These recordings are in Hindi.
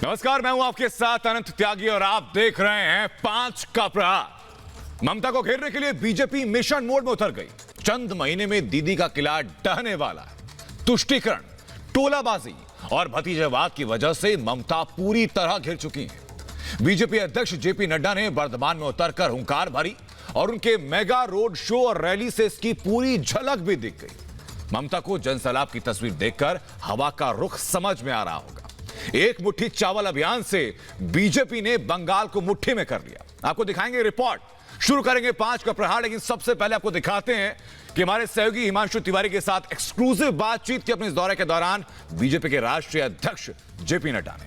नमस्कार, मैं हूं आपके साथ अनंत त्यागी और आप देख रहे हैं 5 का प्रहार। ममता को घेरने के लिए बीजेपी मिशन मोड में उतर गई। चंद महीने में दीदी का किला ढहने वाला है। तुष्टीकरण, टोलाबाजी और भतीजेवाद की वजह से ममता पूरी तरह घिर चुकी हैं। बीजेपी अध्यक्ष जेपी नड्डा ने वर्धमान में उतरकर हुंकार भरी और उनके मेगा रोड शो और रैली से इसकी पूरी झलक भी दिख गई। ममता को जनसैलाब की तस्वीर देखकर हवा का रुख समझ में आ रहा होगा। एक मुट्ठी चावल अभियान से बीजेपी ने बंगाल को मुट्ठी में कर लिया। आपको दिखाएंगे रिपोर्ट। शुरू करेंगे 5 का प्रहार, लेकिन सबसे पहले आपको दिखाते हैं कि हमारे सहयोगी हिमांशु तिवारी के साथ एक्सक्लूसिव बातचीत की अपने इस दौरे के दौरान बीजेपी के राष्ट्रीय अध्यक्ष जेपी नड्डा ने।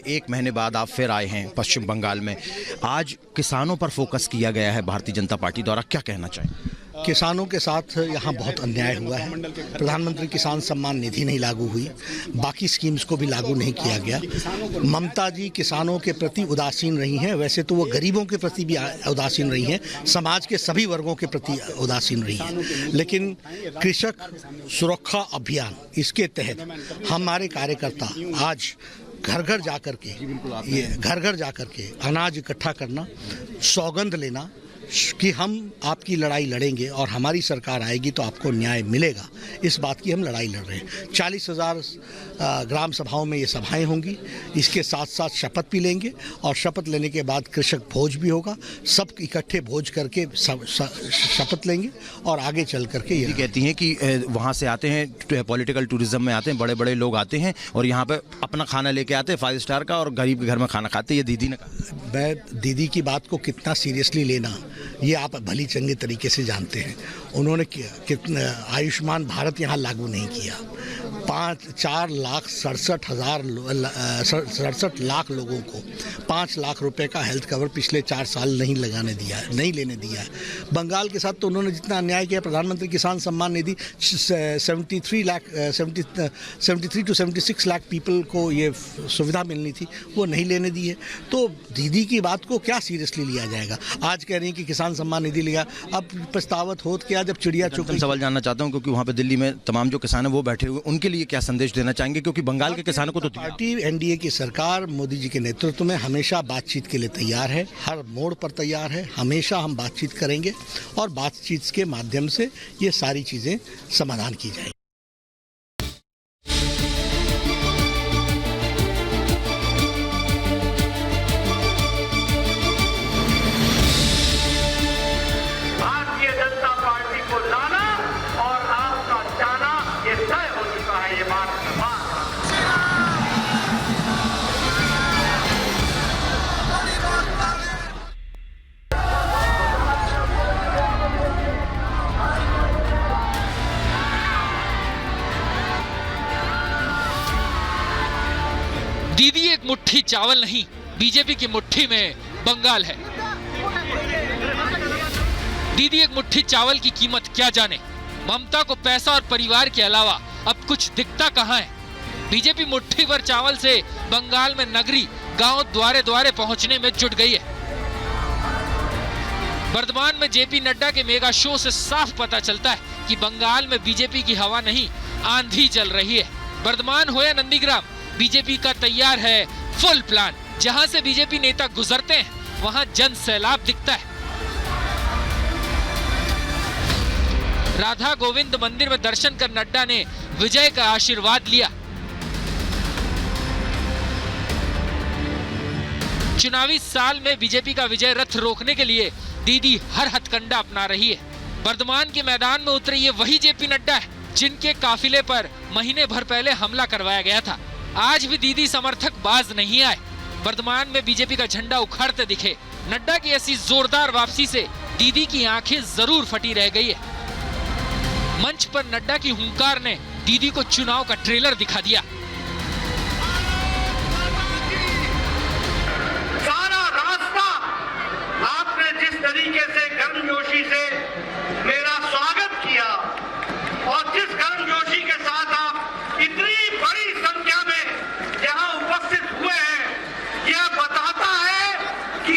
एक महीने बाद आप फिर आए हैं पश्चिम बंगाल में। आज किसानों पर फोकस किया गया है भारतीय जनता पार्टी द्वारा, क्या कहना चाहिए? किसानों के साथ यहाँ बहुत अन्याय हुआ है। प्रधानमंत्री किसान सम्मान निधि नहीं लागू हुई, बाकी स्कीम्स को भी लागू नहीं किया गया। ममता जी किसानों के प्रति उदासीन रही हैं। वैसे तो वो गरीबों के प्रति भी उदासीन रही हैं, समाज के सभी वर्गों के प्रति उदासीन रही हैं। लेकिन कृषक सुरक्षा अभियान, इसके तहत हमारे कार्यकर्ता आज घर घर जाकर के अनाज इकट्ठा करना, सौगंध लेना कि हम आपकी लड़ाई लड़ेंगे और हमारी सरकार आएगी तो आपको न्याय मिलेगा, इस बात की हम लड़ाई लड़ रहे हैं। 40,000 ग्राम सभाओं में ये सभाएं होंगी। इसके साथ साथ शपथ भी लेंगे और शपथ लेने के बाद कृषक भोज भी होगा। सब इकट्ठे भोज करके शपथ लेंगे और आगे चल करके ये कहती हैं कि वहाँ से आते हैं, पॉलिटिकल टूरिज्म में आते हैं, बड़े बड़े लोग आते हैं और यहाँ पे अपना खाना लेके आते हैं 5 स्टार का, और गरीब के घर में खाना खाते हैं। ये दीदी ने कहा। मैं दीदी की बात को कितना सीरियसली लेना ये आप भली चंगे तरीके से जानते हैं। उन्होंने कितना आयुष्मान भारत यहाँ लागू नहीं किया। 4,67,000 लाख लोगों को 5 लाख रुपए का हेल्थ कवर पिछले 4 साल नहीं लेने दिया है। बंगाल के साथ तो उन्होंने जितना अन्याय किया, प्रधानमंत्री किसान सम्मान निधि 73 to 76 लाख पीपल को ये सुविधा मिलनी थी, वो नहीं लेने दी है। तो दीदी की बात को क्या सीरियसली लिया जाएगा? आज कह रही हैं कि किसान सम्मान निधि लिया, अब पछतावत होत क्या जब चिड़िया चुग। सवाल जानना चाहता हूं क्योंकि वहां पे दिल्ली में तमाम जो किसान हैं वो बैठे हुए, उनके लिए क्या संदेश देना चाहेंगे? क्योंकि बंगाल के किसानों को तो पार्टी एनडीए की सरकार मोदी जी के नेतृत्व में हमेशा बातचीत के लिए तैयार है, हर मोड़ पर तैयार है। हमेशा हम बातचीत करेंगे और बातचीत के माध्यम से ये सारी चीजें समाधान की जाएगी। दीदी एक मुट्ठी चावल नहीं, बीजेपी की मुट्ठी में बंगाल है। दीदी एक मुट्ठी चावल की कीमत क्या जाने। ममता को पैसा और परिवार के अलावा अब कुछ दिखता कहां है। बीजेपी मुट्ठी भर चावल से बंगाल में नगरी, गांव द्वारे द्वारे पहुंचने में जुट गई है। वर्धमान में जेपी नड्डा के मेगा शो से साफ पता चलता है कि बंगाल में बीजेपी की हवा नहीं, आंधी चल रही है। वर्धमान हो या नंदीग्राम, बीजेपी का तैयार है फुल प्लान। जहां से बीजेपी नेता गुजरते हैं वहां जन सैलाब दिखता है। राधा गोविंद मंदिर में दर्शन कर नड्डा ने विजय का आशीर्वाद लिया। चुनावी साल में बीजेपी का विजय रथ रोकने के लिए दीदी हर हथकंडा अपना रही है। वर्धमान के मैदान में उतरे ये वही जेपी नड्डा है जिनके काफिले पर महीने भर पहले हमला करवाया गया था। आज भी दीदी समर्थक बाज नहीं आए। वर्धमान में बीजेपी का झंडा उखाड़ते दिखे। नड्डा की ऐसी जोरदार वापसी से दीदी की आंखें जरूर फटी रह गई है। मंच पर नड्डा की हुंकार ने दीदी को चुनाव का ट्रेलर दिखा दिया। सारा रास्ता आपने जिस तरीके से गर्मजोशी से मेरा स्वागत किया और जिस गर्मजोशी के साथ आप इतनी बड़ी संख्या में यहाँ उपस्थित हुए हैं, यह बताता है कि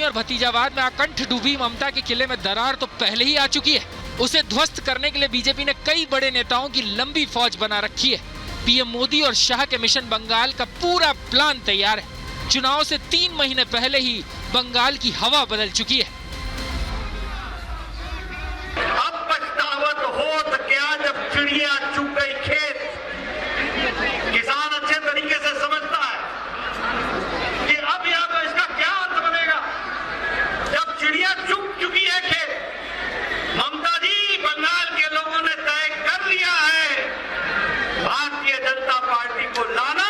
और भतीजावाद में आकंठ डूबी ममता के किले में दरार तो पहले ही आ चुकी है। उसे ध्वस्त करने के लिए बीजेपी ने कई बड़े नेताओं की लंबी फौज बना रखी है। पीएम मोदी और शाह के मिशन बंगाल का पूरा प्लान तैयार है। चुनाव से 3 महीने पहले ही बंगाल की हवा बदल चुकी है। अब पछतावत होत क्या जब चिड़िया चुग गई खेत। किसान अच्छे तरीके से समझता है कि अब या तो इसका क्या अर्थ बनेगा। जब चिड़िया चुग चुकी है खेत, ममता जी बंगाल के लोगों ने तय कर लिया है भारतीय जनता पार्टी को लाना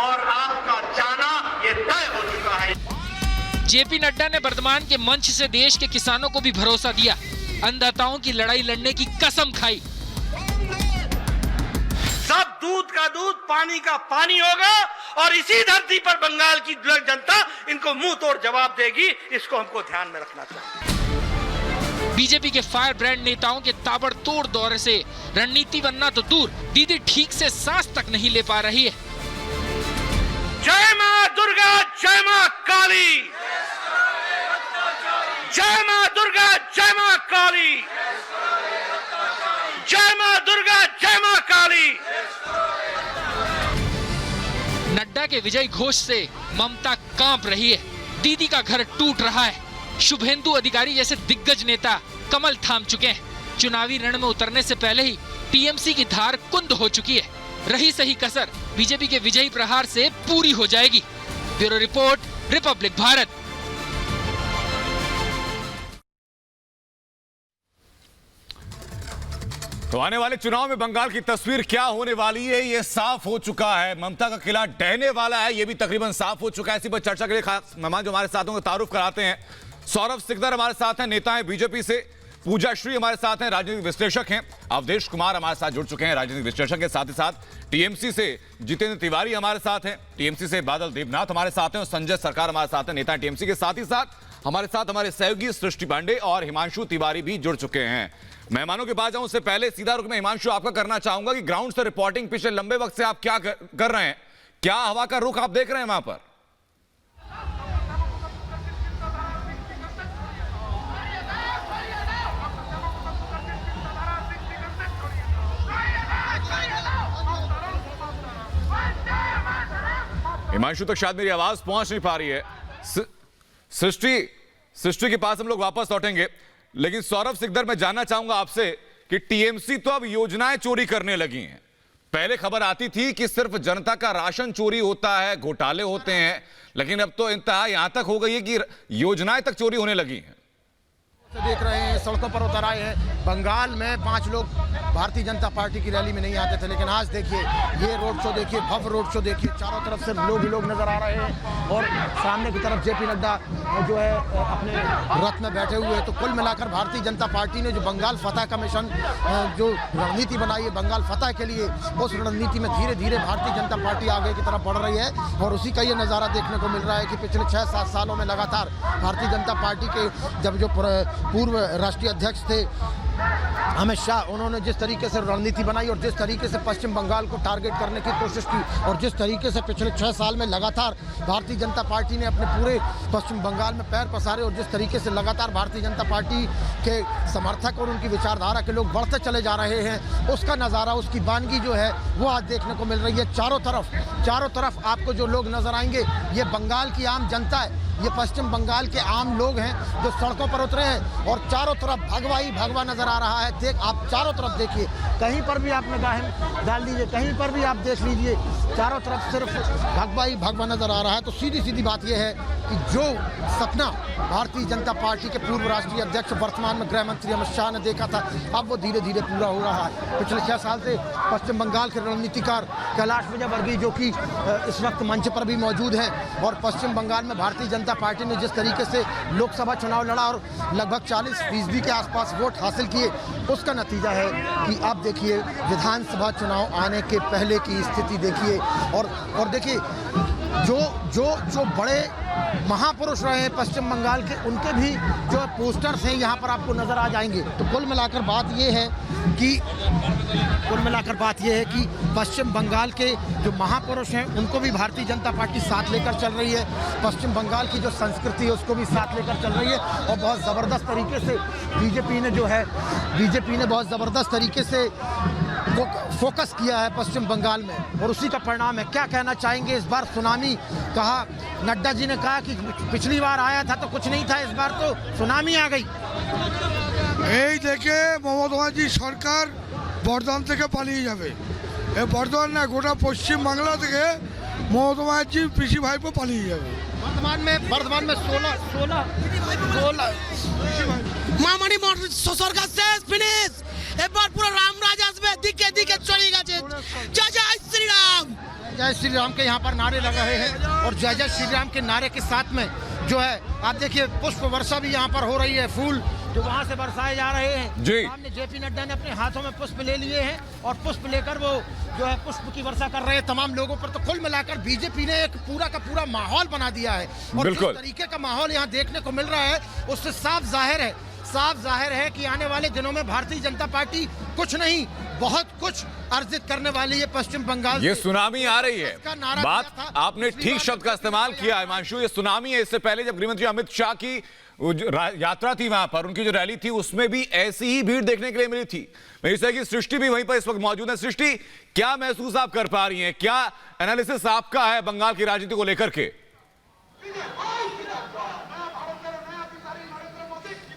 और आपका जाना ये तय हो चुका है। जेपी नड्डा ने वर्धमान के मंच से देश के किसानों को भी भरोसा दिया। अन्नदाताओं की लड़ाई लड़ने की कसम खाई। सब दूध का दूध, पानी का पानी होगा और इसी धरती पर बंगाल की जनता इनको मुंह तोड़ जवाब देगी। इसको हमको ध्यान में रखना चाहिए। बीजेपी के फायर ब्रांड नेताओं के ताबड़तोड़ दौरे से रणनीति बनना तो दूर, दीदी ठीक से सांस तक नहीं ले पा रही है। जय मां दुर्गा, जय मां काली, जय मां दुर्गा, जय मां काली, जय मां दुर्गा, जय मां काली। नड्डा के विजय घोष से ममता कांप रही है। दीदी का घर टूट रहा है। शुभेंदु अधिकारी जैसे दिग्गज नेता कमल थाम चुके हैं। चुनावी रण में उतरने से पहले ही टीएमसी की धार कुंद हो चुकी है। रही सही कसर बीजेपी के विजयी प्रहार से पूरी हो जाएगी। Bureau report, Republic Bharat. तो आने वाले चुनाव में बंगाल की तस्वीर क्या होने वाली है, यह साफ हो चुका है। ममता का किला ढहने वाला है, यह भी तकरीबन साफ हो चुका है। इसी पर चर्चा के लिए खास मेहमान जो हमारे साथ होंगे तारुफ कराते हैं। सौरभ सिकदर हमारे साथ हैं, नेता हैं बीजेपी से। पूजा श्री हमारे साथ हैं, राजनीतिक विश्लेषक हैं। अवधेश कुमार हमारे साथ जुड़ चुके हैं, राजनीतिक विश्लेषक के साथ ही साथ टीएमसी से जितेंद्र तिवारी हमारे साथ हैं, टीएमसी से बादल देवनाथ हमारे साथ हैं और संजय सरकार हमारे साथ हैं, नेता टीएमसी के साथ ही साथ हमारे सहयोगी सृष्टि पांडे और हिमांशु तिवारी भी जुड़ चुके हैं। मेहमानों के पास जाऊं उससे पहले सीधा रुख में हिमांशु आपका करना चाहूंगा कि ग्राउंड से रिपोर्टिंग पिछले लंबे वक्त से आप क्या कर रहे हैं, क्या हवा का रुख आप देख रहे हैं वहां पर? हिमांशु तक शायद मेरी आवाज पहुंच नहीं पा रही है। सृष्टि के पास हम लोग वापस लौटेंगे, लेकिन सौरभ सिकदर मैं जानना चाहूंगा आपसे कि टीएमसी तो अब योजनाएं चोरी करने लगी हैं। पहले खबर आती थी कि सिर्फ जनता का राशन चोरी होता है, घोटाले होते हैं, लेकिन अब तो इंतहा यहां तक हो गई है कि योजनाएं तक चोरी होने लगी हैं। देख रहे हैं सड़कों पर उतर आए हैं। बंगाल में 5 लोग भारतीय जनता पार्टी की रैली में नहीं आते थे, लेकिन आज देखिए ये रोड शो देखिए, भव्य रोड शो देखिए, चारों तरफ से लोग ही लोग नजर आ रहे हैं और सामने की तरफ जेपी नड्डा जो है अपने रथ में बैठे हुए हैं। तो कुल मिलाकर भारतीय जनता पार्टी ने जो बंगाल फतह का मिशन जो रणनीति बनाई है बंगाल फतह के लिए, उस रणनीति में धीरे धीरे भारतीय जनता पार्टी आगे की तरफ बढ़ रही है और उसी का ये नज़ारा देखने को मिल रहा है कि पिछले 6-7 सालों में लगातार भारतीय जनता पार्टी के जब जो पूर्व राष्ट्रीय अध्यक्ष थे अमित शाह, उन्होंने जिस तरीके से रणनीति बनाई और जिस तरीके से पश्चिम बंगाल को टारगेट करने की कोशिश की और जिस तरीके से पिछले 6 साल में लगातार भारतीय जनता पार्टी ने अपने पूरे पश्चिम बंगाल में पैर पसारे और जिस तरीके से लगातार भारतीय जनता पार्टी के समर्थक और उनकी विचारधारा के लोग बढ़ते चले जा रहे हैं, उसका नज़ारा, उसकी वानगी जो है वो आज देखने को मिल रही है। चारों तरफ आपको जो लोग नजर आएंगे ये बंगाल की आम जनता है, ये पश्चिम बंगाल के आम लोग हैं जो सड़कों पर उतरे हैं और चारों तरफ भगवा ही भगवा नजर आ रहा है। आप चारों तरफ देखिए, कहीं पर भी आप निगाहें डाल दीजिए, कहीं पर भी आप देख लीजिए, चारों तरफ सिर्फ भगवा ही भगवा नजर आ रहा है। तो सीधी बात यह है कि जो सपना भारतीय जनता पार्टी के पूर्व राष्ट्रीय अध्यक्ष वर्तमान में गृह मंत्री अमित शाह ने देखा था, अब वो धीरे धीरे पूरा हो रहा है। पिछले 6 साल से पश्चिम बंगाल के रणनीतिकार कैलाश विजयवर्गीय जो कि इस वक्त मंच पर भी मौजूद हैं और पश्चिम बंगाल में भारतीय जनता पार्टी ने जिस तरीके से लोकसभा चुनाव लड़ा और लगभग 40% के आसपास वोट हासिल किए, उसका नतीजा है कि आप देखिए विधानसभा चुनाव आने के पहले की स्थिति देखिए और देखिए जो जो जो बड़े महापुरुष रहे हैं पश्चिम बंगाल के, उनके भी जो पोस्टर्स हैं यहाँ पर आपको नजर आ जाएंगे। तो कुल मिलाकर बात ये है कि पश्चिम बंगाल के जो महापुरुष हैं उनको भी भारतीय जनता पार्टी साथ लेकर चल रही है। पश्चिम बंगाल की जो संस्कृति है उसको भी साथ लेकर चल रही है और बहुत ज़बरदस्त तरीके से बीजेपी ने बहुत ज़बरदस्त तरीके से फोकस किया है पश्चिम बंगाल में, और उसी का परिणाम है। क्या कहना चाहेंगे? इस बार सुनामी कहा, नड्डा जी ने कहा कि पिछली बार आया था तो कुछ नहीं था, इस बार तो सुनामी आ गई। এই দেখে মমতা ব্যানার্জি সরকার বর্ধমান থেকে পালিয়ে যাবে। এই বর্ধমান না, গোটা পশ্চিম বাংলা থেকে মমতা ব্যানার্জি পিসি ভাইপো পালিয়ে যাবে। वर्धमान में 16 মামানি সরকার শেষ ফিনিশ। এবার পুরো রামরাজ আসবে, দিকে দিকে চলে গেছে। জয় জয় শ্রীরাম। जय श्री राम के यहाँ पर नारे लग रहे हैं, और जय जय श्री राम के नारे के साथ में जो है आप देखिए पुष्प वर्षा भी यहाँ पर हो रही है। फूल जो वहाँ से बरसाए जा रहे हैं। जी। सामने जेपी नड्डा ने अपने हाथों में पुष्प ले लिए हैं और पुष्प लेकर वो जो है पुष्प की वर्षा कर रहे हैं तमाम लोगों पर। तो कुल मिलाकर बीजेपी ने एक पूरा का पूरा माहौल बना दिया है, और जिस तरीके का माहौल यहाँ देखने को मिल रहा है उससे साफ जाहिर है कि आने वाले दिनों में भारतीय जनता पार्टी कुछ नहीं बहुत कुछ अर्जित करने वाली है पश्चिम बंगाल। ये सुनामी आ रही है, बात आपने ठीक शब्द का इस्तेमाल किया है हिमांशु, ये सुनामी है। इससे पहले जब गृहमंत्री अमित शाह की यात्रा थी वहां पर, उनकी जो रैली थी उसमें भी ऐसी ही भीड़ देखने के लिए मिली थी। मेरी सही की सृष्टि भी वहीं पर इस वक्त मौजूद है। सृष्टि, क्या महसूस आप कर पा रही हैं, क्या एनालिसिस आपका है बंगाल की राजनीति को लेकर के?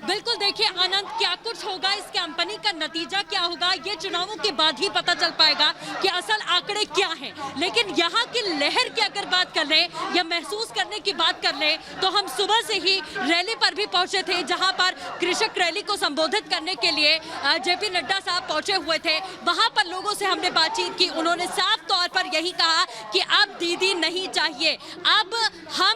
बिल्कुल, देखिए अनंत, क्या कुछ होगा, इस कैंपनिंग का नतीजा क्या होगा, ये चुनावों के बाद ही पता चल पाएगा कि असल आंकड़े क्या हैं। लेकिन यहाँ की लहर की अगर बात कर लें या महसूस करने की बात कर लें, तो हम सुबह से ही रैली पर भी पहुंचे थे, जहां पर कृषक रैली को संबोधित करने के लिए जेपी नड्डा साहब पहुंचे हुए थे। वहां पर लोगों से हमने बातचीत की, उन्होंने साफ तौर पर यही कहा कि अब दीदी नहीं चाहिए, अब हम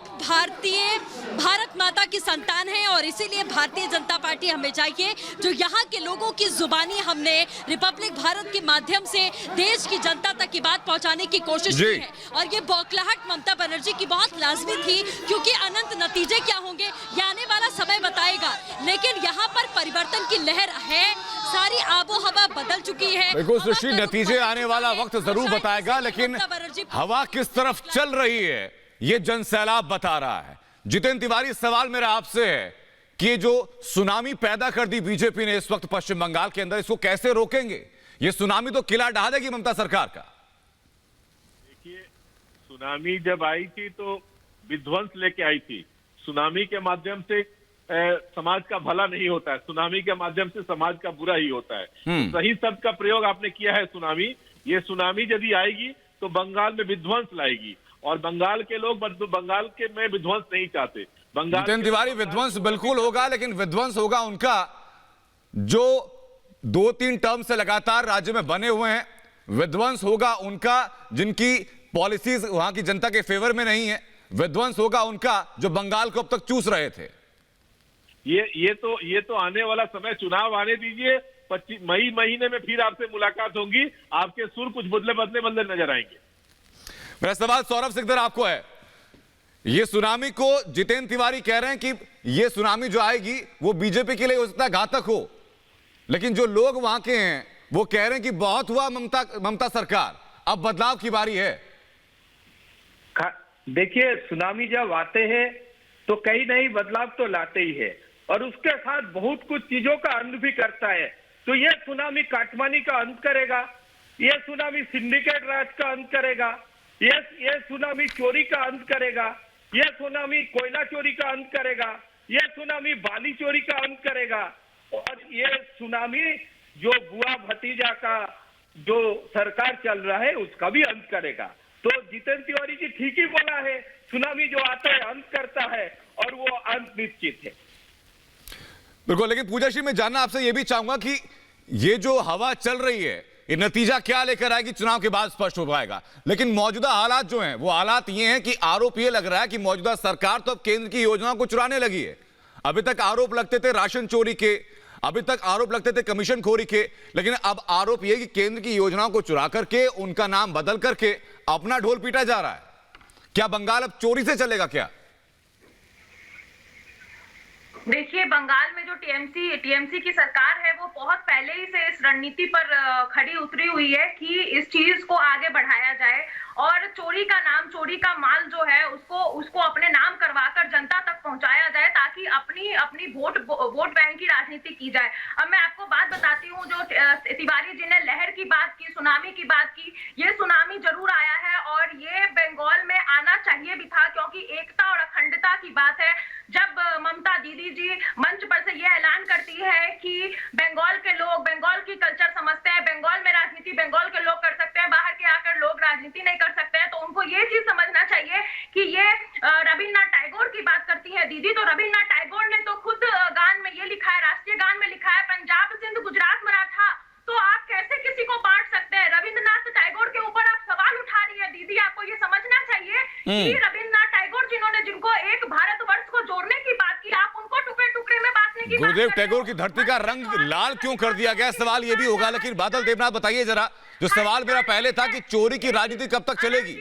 भारत माता की संतान हैं और इसीलिए भारतीय जनता पार्टी हमें चाहिए। जो यहाँ के लोगों की जुबानी हमने रिपब्लिक भारत के माध्यम से देश की जनता तक की बात पहुंचाने की कोशिश की है, और ये बौखलाहट ममता बनर्जी की बहुत लाजमी थी, क्योंकि अनंत नतीजे क्या होंगे ये आने वाला समय बताएगा। लेकिन यहाँ पर परिवर्तन की लहर है, सारी आबो हवा बदल चुकी है। बिल्कुल सृष्टि, नतीजे आने वाला वक्त जरूर बताएगा, लेकिन हवा किस तरफ चल रही है ये जनसैलाब बता रहा है। जितेंद्र तिवारी, सवाल मेरा आपसे है कि ये जो सुनामी पैदा कर दी बीजेपी ने इस वक्त पश्चिम बंगाल के अंदर, इसको कैसे रोकेंगे? ये सुनामी तो किला ढा देगी ममता सरकार का। देखिए, सुनामी जब आई थी तो विध्वंस लेके आई थी। सुनामी के माध्यम से समाज का भला नहीं होता है, सुनामी के माध्यम से समाज का बुरा ही होता है। सही शब्द का प्रयोग आपने किया है, सुनामी। ये सुनामी यदि आएगी तो बंगाल में विध्वंस लाएगी, और बंगाल के लोग बंगाल के में विध्वंस नहीं चाहते। जितेंद्र तिवारी, विध्वंस बिल्कुल होगा, लेकिन विध्वंस होगा उनका जो 2-3 टर्म से लगातार राज्य में बने हुए हैं। विध्वंस होगा उनका जिनकी पॉलिसीज वहां की जनता के फेवर में नहीं है। विध्वंस होगा उनका जो बंगाल को अब तक चूस रहे थे। ये तो आने वाला समय, चुनाव आने दीजिए, 25 मई महीने में फिर आपसे मुलाकात होगी, आपके सुर कुछ बदले नजर आएंगे। मेरा सवाल सौरभ सिकदर आपको है, ये सुनामी को जितेंद्र तिवारी कह रहे हैं कि ये सुनामी जो आएगी वो बीजेपी के लिए हो सकता है घातक हो, लेकिन जो लोग वहां के हैं वो कह रहे हैं कि बहुत हुआ ममता सरकार, अब बदलाव की बारी है। देखिए, सुनामी जब आते हैं तो कहीं नहीं बदलाव तो लाते ही है, और उसके साथ बहुत कुछ चीजों का अंत भी करता है। तो ये सुनामी काटमानी का अंत करेगा, ये सुनामी सिंडिकेट राज का अंत करेगा, ये सुनामी चोरी का अंत करेगा, ये सुनामी कोयला चोरी का अंत करेगा, ये सुनामी बाली चोरी का अंत करेगा, और ये सुनामी जो बुआ भतीजा का जो सरकार चल रहा है उसका भी अंत करेगा। तो जितेंद्र तिवारी जी ठीक ही बोला है, सुनामी जो आता है अंत करता है, और वो अंत निश्चित है। बिल्कुल, लेकिन पूजा श्री, मैं जानना आपसे ये भी चाहूंगा कि ये जो हवा चल रही है ये नतीजा क्या लेकर आएगी चुनाव के बाद स्पष्ट हो पाएगा, लेकिन मौजूदा हालात जो हैं वो हालात ये हैं कि आरोप ये लग रहा है कि मौजूदा सरकार तो अब केंद्र की योजनाओं को चुराने लगी है। अभी तक आरोप लगते थे राशन चोरी के, अभी तक आरोप लगते थे कमीशन खोरी के, लेकिन अब आरोप ये कि केंद्र की योजनाओं को चुरा करके उनका नाम बदल करके अपना ढोल पीटा जा रहा है। क्या बंगाल अब चोरी से चलेगा क्या? देखिए, बंगाल में जो टीएमसी की सरकार है वो बहुत पहले ही से इस रणनीति पर खड़ी उतरी हुई है कि इस चीज को आगे बढ़ाया जाए और चोरी का माल जो है उसको अपने नाम करवाकर जनता तक पहुंचाया जाए ताकि अपनी वोट बैंक की राजनीति की जाए। अब मैं आपको बात बताती हूँ, जो तिवारी जी ने लहर की बात की, सुनामी की बात की, ये सुनामी जरूर आया है और ये बंगाल में आना चाहिए भी था, क्योंकि एकता और अखंडता की बात है। जब ममता दीदी जी मंच पर से ये ऐलान करती है कि बंगाल के लोग बंगाल की कल्चर समझते हैं, बंगाल में राजनीति बंगाल के लोग कर सकते हैं, बाहर के आकर लोग राजनीति नहीं कर सकते हैं, तो उनको ये चीज समझना चाहिए कि ये रविन्द्रनाथ टैगोर की बात करती है दीदी। तो रविन्द्रनाथ टैगोर ने तो खुद गान में ये लिखा है, राष्ट्रीय गान में लिखा है, पंजाब सिंध गुजरात मराठा। तो आप कैसे किसी को बांट सकते हैं? रविन्द्रनाथ टैगोर के ऊपर आप सवाल उठा रही है दीदी। आपको ये समझना चाहिए कि रविन्द्रनाथ टैगोर जिनको एक भारतवर्ष को जोड़ने की बात की, आप उनको टुकड़े टुकड़े में बांटने की गुरुदेव टैगोर की धरती का रंग लाल क्यों कर दिया गया? सवाल ये भी होगा। लेकिन बादल देवनाथ बताइए जरा, जो सवाल मेरा पहले था कि चोरी की राजनीति कब तक चलेगी?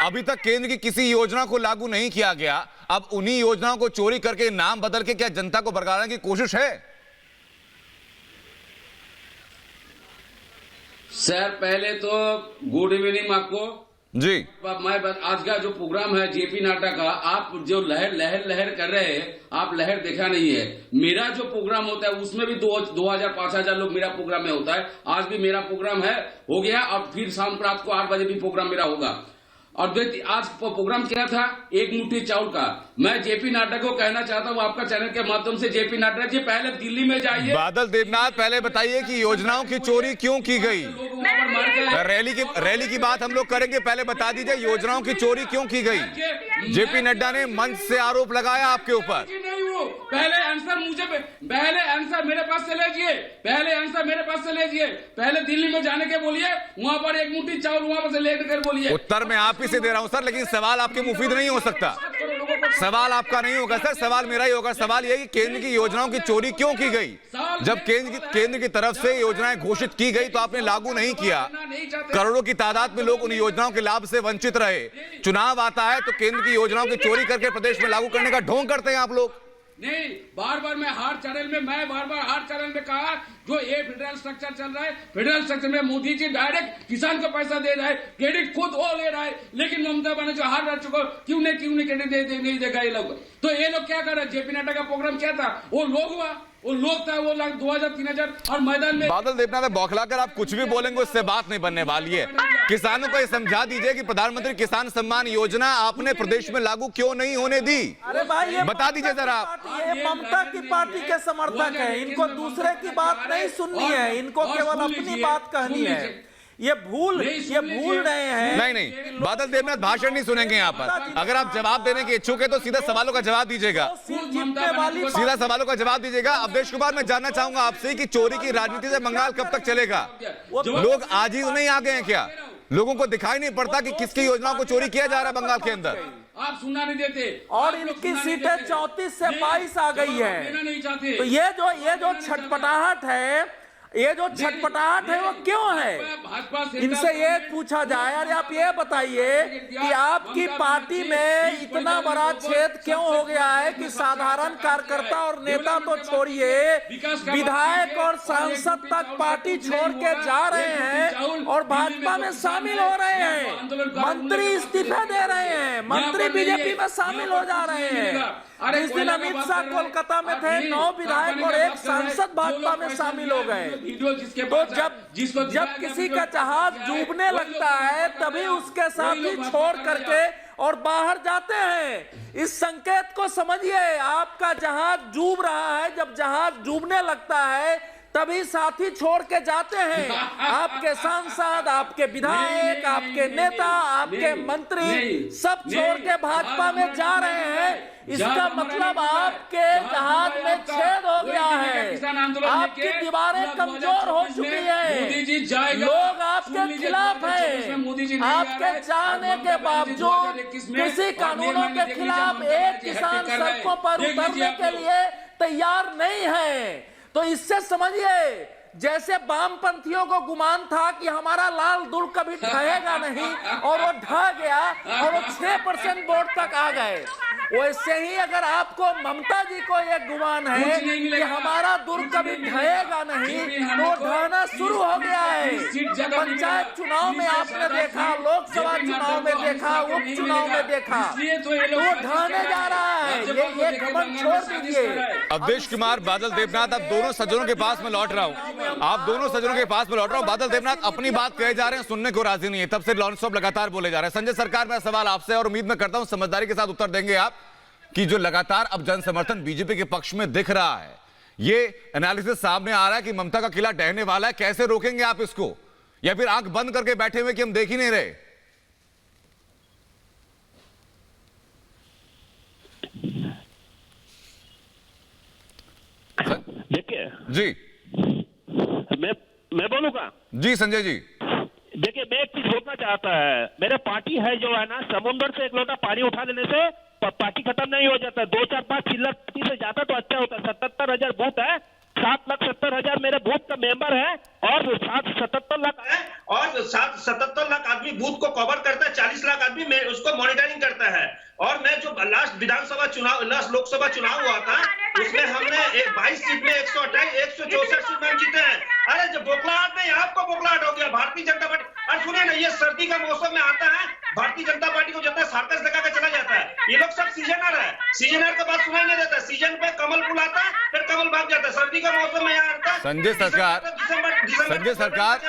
अभी तक केंद्र की किसी योजना को लागू नहीं किया गया, अब उन्हीं योजनाओं को चोरी करके नाम बदल के क्या जनता को भड़काने की कोशिश है? सर, पहले तो गुड इवनिंग आपको जी। मैं आज का जो प्रोग्राम है जेपी नड्डा का, आप जो लहर कर रहे हैं, आप लहर देखा नहीं है। मेरा जो प्रोग्राम होता है उसमें भी 2000-5000 लोग मेरा प्रोग्राम में होता है। आज भी मेरा प्रोग्राम हो गया और फिर शाम को रात को 8 बजे भी प्रोग्राम मेरा होगा। और आज प्रोग्राम क्या था? एक मुट्ठी चावल का। मैं जेपी नड्डा को कहना चाहता हूँ आपका चैनल के माध्यम से, जेपी नड्डा जी पहले दिल्ली में जाइए। बादल देवनाथ, पहले बताइए कि योजनाओं की चोरी क्यों की गई? रैली की बात हम लोग करेंगे, पहले बता दीजिए योजनाओं की चोरी क्यों की गई? जेपी नड्डा ने मंच से आरोप लगाया आपके ऊपर। पहले आंसर मेरे पास से लीजिए, पहले दिल्ली में जाने के बोलिए, वहाँ पर एक मुट्ठी चावल वहाँ पर से लेकर कर बोलिए। उत्तर मैं आप ही से दे रहा हूँ सर, लेकिन सवाल आपके मुफीद नहीं हो सकता। सवाल आपका नहीं होगा सर, सवाल मेरा ही होगा। सवाल यह कि केंद्र की योजनाओं की चोरी क्यों की गई? जब केंद्र की तरफ से योजनाएं घोषित की गई तो आपने लागू नहीं किया। करोड़ों की तादाद में लोग उन योजनाओं के लाभ से वंचित रहे। चुनाव आता है तो केंद्र की योजनाओं की चोरी करके प्रदेश में लागू करने का ढोंग करते हैं आप लोग। नहीं, बार बार मैं हार चैनल में कहा, जो ये फेडरल स्ट्रक्चर चल रहा है, फेडरल स्ट्रक्चर में मोदी जी डायरेक्ट किसान को पैसा दे रहा है, क्रेडिट खुद वो ले रहा है, लेकिन ममता बनर्जी जो हार चुका, क्यों नहीं क्रेडिट नहीं देगा ये लोग? तो ये लोग क्या कर रहे हैं? जेपी नड्डा का प्रोग्राम क्या था? वो लोग था, वो 2000-3000 और मैदान में। बादल देवनाथ, बौखलाकर आप कुछ भी बोलेंगे उससे बात नहीं बनने वाली है। किसानों को ये समझा दीजिए कि प्रधानमंत्री किसान सम्मान योजना आपने प्रदेश में लागू क्यों नहीं होने दी? अरे भाई, ये बता दीजिए जरा। ये ममता की पार्टी के समर्थक है, इनको दूसरे की बात नहीं सुननी है, इनको केवल अपनी बात कहनी है। ये भूल रहे हैं। नहीं, बादल देवनाथ भाषण नहीं सुनेंगे यहाँ पर। अगर आप जवाब देने के इच्छुक है तो सीधा सवालों का जवाब दीजिएगा, सीधा सवालों का जवाब दीजिएगा। अवधेश कुमार, मैं जानना चाहूंगा आपसे कि चोरी की राजनीति से बंगाल कब तक चलेगा? लोग आज ही नहीं आ गए हैं क्या? लोगों को दिखाई नहीं पड़ता कि किसकी योजनाओं को चोरी किया जा रहा है बंगाल के अंदर? आप सुनना नहीं देते और इनकी सीटें 34 से 22 आ गई है। तो ये जो छटपटाहट है वो क्यों है? इनसे ये पूछा जाए, अरे आप ये बताइए कि आपकी पार्टी में इतना बड़ा छेद क्यों हो गया है कि साधारण कार्यकर्ता और नेता तो छोड़िए, विधायक और सांसद तक पार्टी छोड़ के जा रहे हैं और भाजपा में शामिल हो रहे हैं, मंत्री इस्तीफे दे रहे हैं, मंत्री बीजेपी में शामिल हो जा रहे हैं। जिस दिन अमित शाह कोलकाता में थे, 9 विधायक और 1 सांसद भाजपा में शामिल हो गए। तो जब किसी का जहाज डूबने लगता है तभी उसके साथी छोड़ करके और बाहर जाते हैं। इस संकेत को समझिए, आपका जहाज डूब रहा है, जब जहाज डूबने लगता है तभी साथी छोड़ के जाते हैं। आपके सांसद, आपके विधायक, आपके नेता, आपके मंत्री सब छोड़ के भाजपा में जा रहे हैं। इसका मतलब आपके जहाज में छेद हो गया है, आपकी दीवारें कमजोर हो चुकी है, लोग आपके खिलाफ हैं। आपके चाहने के बावजूद कृषि कानूनों के खिलाफ एक किसान सड़कों पर उतरने के लिए तैयार नहीं है। तो इससे समझिए जैसे वामपंथियों को गुमान था कि हमारा लाल दुल कभी ढहेगा नहीं, और वो ढह गया और वो 6% वोट तक आ गए। वैसे ही अगर आपको ममता जी को यह गुमान है कि हमारा दुल कभी ढहेगा नहीं, तो ढहना शुरू हो गया है। पंचायत चुनाव में आपने देखा, लोकसभा चुनाव में देखा, उपचुनाव में देखा, तो ढहने जा रहा है। ये घमंड छोड़ दीजिए। अवधेश कुमार, बादल देवनाथ, अब दोनों सज्जनों के पास मैं लौट रहा हूं। आप दोनों सज्जनों के पास में लौट रहा हूं। बादल देवनाथ अपनी बात कहे जा रहे हैं, सुनने को राजी नहीं है, तब से नॉन स्टॉप लगातार बोले जा रहे हैं। संजय सरकार, मेरा सवाल आपसे, और उम्मीद मैं करता हूं समझदारी के साथ उत्तर देंगे आप, कि जो लगातार अब जन समर्थन बीजेपी के पक्ष में दिख रहा है, ये एनालिसिस सामने आ रहा है कि ममता का किला ढहने वाला है, कैसे रोकेंगे आप इसको, या फिर आंख बंद करके बैठे हुए कि हम देख ही नहीं रहे? देखिए जी, मैं बोलूंगा जी संजय जी। देखिए, मैं एक चीज बोलना चाहता है, मेरे पार्टी है जो है ना, समुद्र से एक लोटा पानी उठा लेने से पार्टी खत्म नहीं हो जाता। 2, 4, 5 चिल्लर पार्टी से जाता तो अच्छा होता। 77,000 बूथ है, 7,70,000 मेरे बूथ का मेंबर है, और 77 लाख है, और 77 लाख आदमी बूथ को कवर करता है, 40 लाख आदमी उसको मॉनिटरिंग करता है। और मैं जो लास्ट विधानसभा चुनाव, लास्ट लोकसभा चुनाव हुआ था, उसमें हमने 22 सीट में 164 सीट में हम जीते हैं। अरे जब बोखलाहट नहीं, आपको बोखलाहट हो गया भारतीय जनता पार्टी। अरे सुनिए ना, ये सर्दी का मौसम में आता है, भारतीय जनता पार्टी को जितना सर्कस दिखा के चला जाता है। ये लोग सब सीजनर है, सीजनर का बात सुनाई नहीं देता। सीजन पे कमल फूल आता है, फिर कमल भाग जाता है। सर्दी का मौसम में यहाँ आता है। संजय सरकार,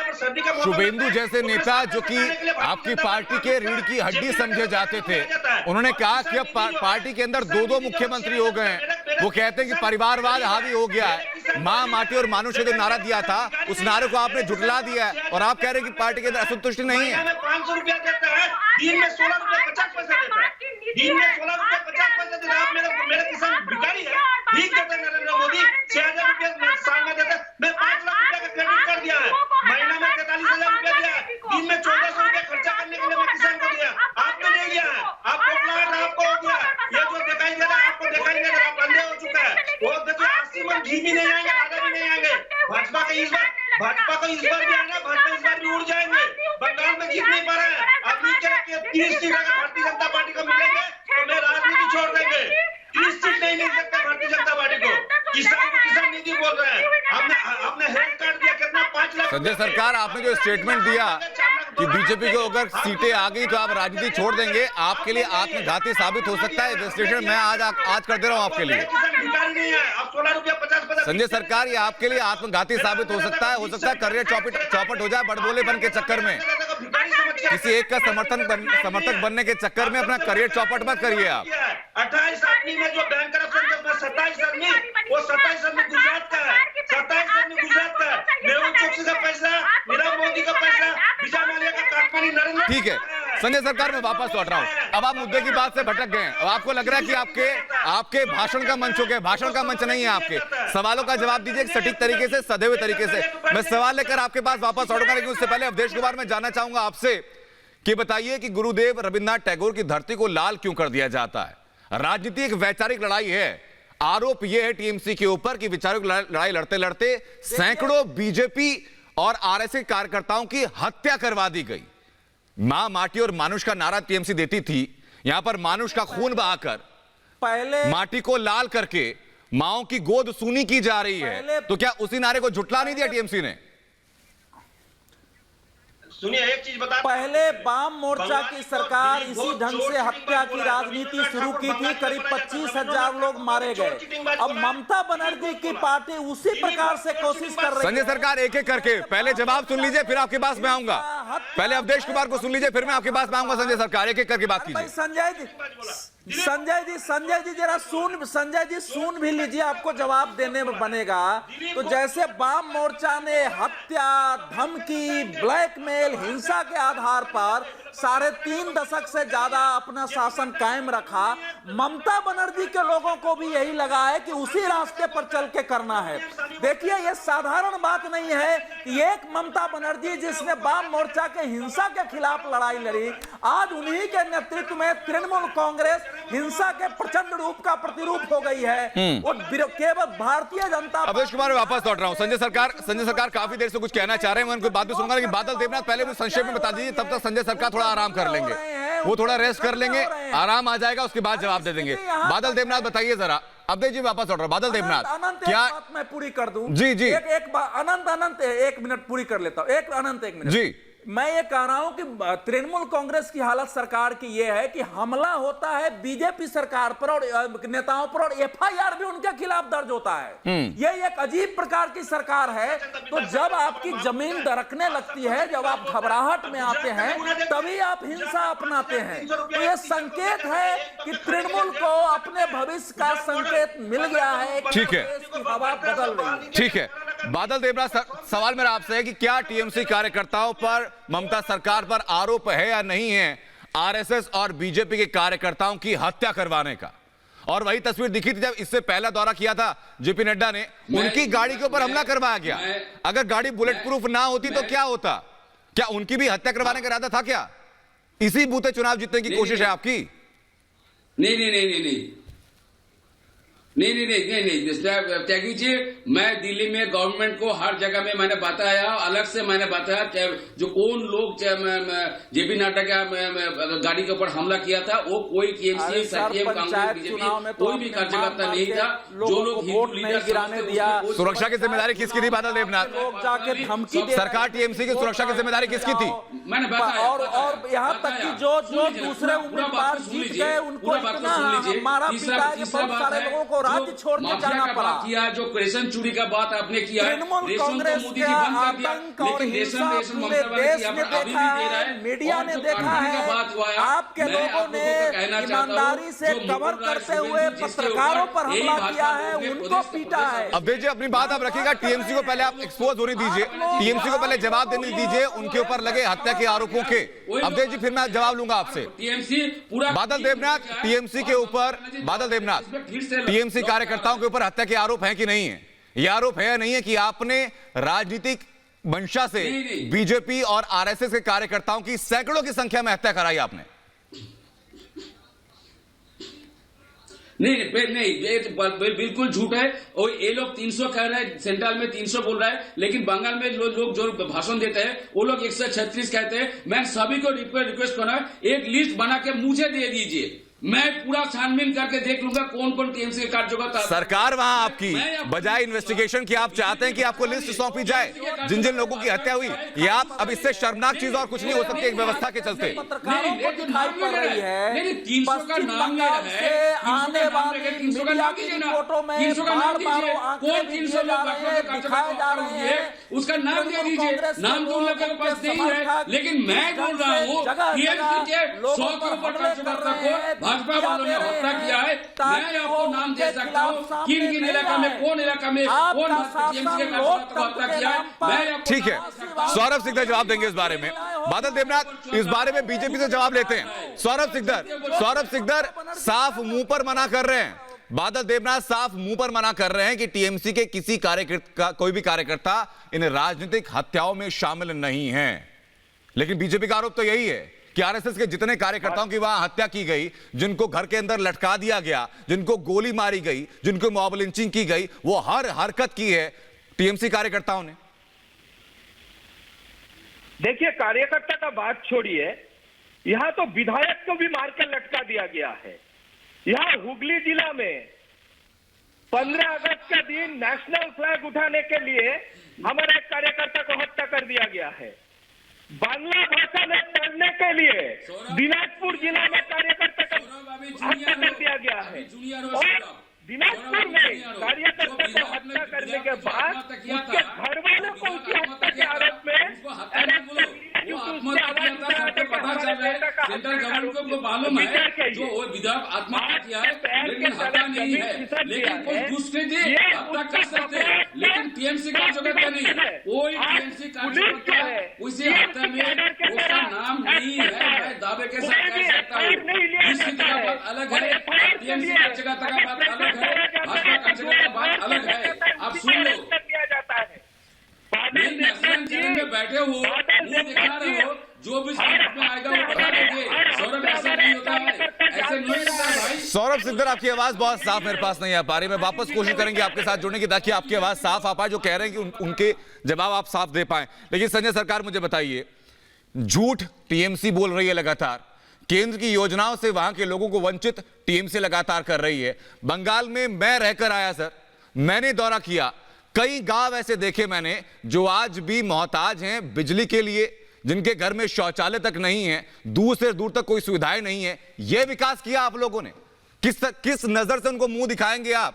शुभेंदु जैसे नेता जो कि आपकी पार्टी के रीढ़ की हड्डी समझे जाते थे, उन्होंने कहा कि अब पार्टी के अंदर 2 मुख्यमंत्री हो गए हैं। वो कहते हैं कि परिवारवाद हावी हो गया है। मां, माटी और मानुष ने जो नारा दिया था, उस नारे को आपने झुठला दिया है, और आप कह रहे हैं कि पार्टी के अंदर असंतुष्टि नहीं है। 500 रुपया देता है, दिन में 16 रुपया 50 पैसे देता है, दिन में 16 रुपया 50 पैसे देता है। आप मेरे किसान भिखारी है, भीख देते हैं। नरेंद्र मोदी 6,000 रुपया साल में देता है। मैं 5 लाख रुपया का क्रेडिट कर दिया है, महीना में 43,000 रुपया दिया है, दिन में 1400 रुपया खर्चा करने के लिए मैं किसान को दिया। आपने नहीं दिया है, आपको आपको हो गया। ये जो दिखाई दे रहा है, आपको दिखाई नहीं दे रहा, आप अंधे हो चुका है। वो देखिए, 80 मन घी भी नहीं आएंगे, आधा भी नहीं आएंगे। भाजपा को इस बार भी आना, भाजपा इस बार भी उड़ जाएंगे। बंगाल में जीत नहीं पा रहे हैं। अब नीचे 30 सीट अगर भारतीय जनता पार्टी को मिलेंगे तो मैं राजनीति छोड़ देंगे। 30 सीट नहीं मिल सकता भारतीय जनता पार्टी को। किसान को किसान नीति बोल रहे हैं। हमने हेल्थ कार्ड दिया, कितना 5 लाख। संजय सरकार, आपने जो स्टेटमेंट दिया कि बीजेपी को अगर सीटें आ गई तो आप राजनीति छोड़ देंगे, आपके लिए आत्मघाती साबित हो सकता है। रजिस्ट्रेशन मैं आज कर दे रहा हूं आपके लिए। संजय सरकार, ये आपके लिए आत्मघाती साबित हो सकता है करियर चौपट हो जाए बड़बोलेपन के चक्कर में। किसी एक का समर्थक बनने के चक्कर में अपना करियर चौपट मत करिए आप। 28 आदमी में जो बैंक करप्शन, 27 आदमी, वो 27 आदमी गुजरात का है, 27 आदमी गुजरात का है। मेहुल चोकसी का पैसा, नीरव मोदी का पैसा, विजय माल्या का काटमानी, नरेंद्र। ठीक है संजय सरकार, मैं वापस लौट रहा हूं। अब आप मुद्दे की बात से भटक गए हैं। अब आपको लग रहा है कि आपके भाषण का मंच हो गया। भाषण का मंच नहीं है, आपके सवालों का जवाब दीजिए सटीक तरीके से, सधे हुए तरीके से। मैं सवाल लेकर आपके पास वापस लौटूंगा, लेकिन उससे पहले अवधेश कुमार, मैं जानना चाहूंगा आपसे कि बताइए कि गुरुदेव रविन्द्रनाथ टैगोर की धरती को लाल क्यों कर दिया जाता है? राजनीति एक वैचारिक लड़ाई है। आरोप यह है टीएमसी के ऊपर कि वैचारिक लड़ाई लड़ते लड़ते सैकड़ों बीजेपी और आरएसएस कार्यकर्ताओं की हत्या करवा दी गई। मां, माटी और मानुष का नारा टीएमसी देती थी। यहां पर मानुष का खून बहाकर पहले माटी को लाल करके माओं की गोद सूनी की जा रही है, तो क्या उसी नारे को झुटला नहीं दिया टीएमसी ने? सुनिए, एक चीज बता, पहले वाम मोर्चा की सरकार इसी ढंग से हत्या की राजनीति शुरू की थी। करीब 25,000 लोग मारे गए। अब ममता बनर्जी की पार्टी उसी प्रकार से कोशिश कर रही है। संजय सरकार, एक एक करके पहले जवाब सुन लीजिए, फिर आपके पास में आऊंगा। पहले अवधेश कुमार को सुन लीजिए, फिर मैं आपके पास में आऊंगा। संजय सरकार, एक एक करके बात कीजिए। संजय जी जरा सुन भी लीजिए, आपको जवाब देने में बनेगा। तो जैसे वाम मोर्चा ने हत्या, धमकी, ब्लैकमेल, हिंसा के आधार पर 3.5 दशक से ज्यादा अपना शासन कायम रखा, ममता बनर्जी के लोगों को भी यही लगा है कि उसी रास्ते पर चल के करना है। देखिए, यह साधारण बात नहीं है कि एक ममता बनर्जी जिसने वाम मोर्चा के हिंसा के खिलाफ लड़ाई लड़ी, आज उन्हीं के नेतृत्व में तृणमूल कांग्रेस हिंसा के प्रचंड रूप का प्रतिरूप हो गई है। वो केवल भारतीय जनता अवधेश कुमार वापस लौट रहा हूं। संजय सरकार काफी देर से कुछ कहना चाह रहे हैं, मैं उनकी बात भी सुनूंगा, लेकिन बादल देवनाथ पहले मुझे संक्षेप में बता दीजिए, तब तक संजय सरकार थोड़ा आराम कर लेंगे, वो थोड़ा रेस्ट कर लेंगे, आराम आ जाएगा, उसके बाद जवाब दे देंगे। बादल देवनाथ बताइए जरा। अवधेश जी वापस लौट रहा हूं। बादल देवनाथ क्या मैं पूरी कर दूं? जी अनंत एक मिनट पूरी कर लेता हूं। एक मिनट जी। मैं ये कह रहा हूं कि तृणमूल कांग्रेस की हालत सरकार की ये है कि हमला होता है बीजेपी सरकार पर और नेताओं पर, और एफआईआर भी उनके खिलाफ दर्ज होता है। ये एक अजीब प्रकार की सरकार है। तो जब आपकी जमीन दरकने लगती है, जब आप घबराहट में आते हैं, तभी आप हिंसा अपनाते हैं। तो ये संकेत है कि तृणमूल को अपने भविष्य का संकेत मिल गया है। ठीक है, हवा बदल रही है। ठीक है। बादल देवनाथ, सवाल मेरा आपसे है कि क्या टीएमसी कार्यकर्ताओं पर, ममता सरकार पर आरोप है या नहीं है आरएसएस और बीजेपी के कार्यकर्ताओं की हत्या करवाने का? और वही तस्वीर दिखी थी जब इससे पहला दौरा किया था जेपी नड्डा ने, उनकी गाड़ी के ऊपर हमला करवाया गया। अगर गाड़ी बुलेट प्रूफ ना होती तो क्या होता? क्या उनकी भी हत्या करवाने का इरादा था क्या? इसी बूते चुनाव जीतने की कोशिश है आपकी? नहीं, त्यागी जी, मैं दिल्ली में गवर्नमेंट को हर जगह में मैंने बताया, अलग से मैंने बताया जो कौन लोग जेपी नड्डा का गाड़ी के ऊपर हमला किया था, वो कोई टीएमसी, सीपीएम, कांग्रेस, बीजेपी कोई भी कार्यकर्ता नहीं था। जो लोग वोट नहीं गिराने दिया। सुरक्षा की जिम्मेदारी किसकी थी बादल देवनाथ? सरकार टीएमसी की सुरक्षा की जिम्मेदारी किसकी थी? मैंने बताया। और यहाँ तक कि जो दूसरे उम्मीदवार जीत गए उनको इतना मारा पीटा कि बहुत सारे लोगों को राज्य छोड़ के जाना पड़ा। किया जो रेशन चोरी का बात आपने किया, तृणमूल कांग्रेस का आतंक और हिंसा पूरे देश ने देखा है, मीडिया ने देखा है। आपके लोगों ने ईमानदारी से कवर करते हुए पत्रकारों पर हमला किया है, उनको पीटा है। अवधेश जी अपनी बात आप रखिएगा, टीएमसी को पहले आप एक्सपोज होने दीजिए, टीएमसी को पहले जवाब देने दीजिए उनके ऊपर लगे हत्या के आरोपों के। अवधेश जी फिर मैं जवाब लूंगा आपसे। बादल देवनाथ, टीएमसी के ऊपर, बादल देवनाथ, टीएमसी कार्यकर्ताओं के ऊपर हत्या के आरोप है कि नहीं है? ये आरोप है या नहीं है कि आपने राजनीतिक मंशा से बीजेपी और आरएसएस के कार्यकर्ताओं की सैकड़ों की संख्या में हत्या कराई आपने? नहीं, ये बिल्कुल झूठ है। और ये लोग 300 कह रहे हैं, सेंट्रल में 300 बोल रहा है, लेकिन बंगाल में लोग जो भाषण देते हैं वो लोग 136 कहते हैं। मैं सभी को रिक्वेस्ट करना है, एक लिस्ट बना के मुझे दे दीजिए, मैं पूरा छानबीन करके देख लूंगा कौन कौन टीएमसी के कार्यकर्ता। सरकार वहां आपकी बजाय इन्वेस्टिगेशन की आप चाहते हैं कि आपको लिस्ट सौंपी जाए जिन जिन लोगों की हत्या हुई। ये आप, अब इससे शर्मनाक चीज और कुछ नहीं हो सकती एक व्यवस्था के चलते। पत्रकारों को दिखाई पड़ रही है 300 का नाम ले रहा है, आने वाली मीडिया की रिपोर्टों में बार-बार आंकड़े दिए जा रहे हैं, दिखाए जा रहे हैं, उसका नाम दे दीजिए। नाम तो लोगों के पास नहीं है, लेकिन मैं बोल रहा हूँ टीएमसी के 100 के ऊपर कार्यकर्ता को भाजपा वालों ने हत्या किया है। मैं आपको नाम दे सकता हूँ किन किन इलाका में, कौन इलाका में कौन टीएमसी के कार्यकर्ता को हत्या किया है। ठीक है, सौरभ सिकदर जवाब देंगे इस बारे में। बादल देवनाथ इस बारे में बीजेपी से जवाब लेते हैं। सौरभ सिकदर साफ मुंह पर मना कर रहे हैं, बादल देवनाथ साफ मुंह पर मना कर रहे हैं कि टीएमसी के किसी कार्यकर्ता, कोई भी कार्यकर्ता इन राजनीतिक हत्याओं में शामिल नहीं है। लेकिन बीजेपी का आरोप तो यही है कि आरएसएस के जितने कार्यकर्ताओं की वहां हत्या की गई, जिनको घर के अंदर लटका दिया गया, जिनको गोली मारी गई, जिनको मॉब लिंचिंग की गई, वो हर हरकत की है टीएमसी कार्यकर्ताओं ने। देखिए, कार्यकर्ता का बात छोड़िए, यहां तो विधायक को भी मारकर लटका दिया गया है। यहां हुगली जिला में 15 अगस्त का दिन नेशनल फ्लैग उठाने के लिए हमारे एक कार्यकर्ता को हत्या कर दिया गया है। बांग्ला भाषा में पढ़ने के लिए दिनाजपुर जिला में कार्यकर्ता को हत्या कर दिया गया है। और दिनाजपुर में कार्यकर्ता को हत्या करने के बाद उसके घर वालों को उसकी हत्या के आरोप में पता चल रहा है, सेंट्रल गवर्नमेंट को मालूम है जो विधायक आत्महत्या किया है, लेकिन हत्या नहीं है। लेकिन कोई दूसरे थे हत्या कर सकते हैं, लेकिन टीएमसी का जगह नहीं, कोई टीएमसी कार्यकर्ता उसी हत्या में उसका नाम नहीं है, मैं दावे के साथ कह सकता हूँ। इसकी जगह बात अलग है, टीएमसी का जगह का बात अलग है, भाजपा का जगह का बात अलग है। आप सुन लो, नेशनल चैनल में बैठे हो, मुंह दिखा रहे हो, जो भी साथ में आएगा वो बता देंगे। सौरभ ऐसा नहीं होता है, ऐसे नहीं होता है भाई। सौरभ सिकदर, आपकी आवाज बहुत साफ मेरे पास नहीं आ पा रही। मैं वापस कोशिश करेंगे आपके साथ जुड़ने की ताकि आपकी आवाज साफ आ पाए। जो कह रहे हैं कि उनके जवाब आप साफ दे पाए। लेकिन संजय सरकार, मुझे बताइए, झूठ टीएमसी बोल रही है लगातार, केंद्र की योजनाओं से वहां के लोगों को वंचित टीएमसी लगातार कर रही है। बंगाल में मैं रहकर आया सर, मैंने दौरा किया, कई गांव ऐसे देखे मैंने जो आज भी मोहताज हैं बिजली के लिए, जिनके घर में शौचालय तक नहीं है, दूर से दूर तक कोई सुविधाएं नहीं है। यह विकास किया आप लोगों ने? किस नजर से उनको मुंह दिखाएंगे आप?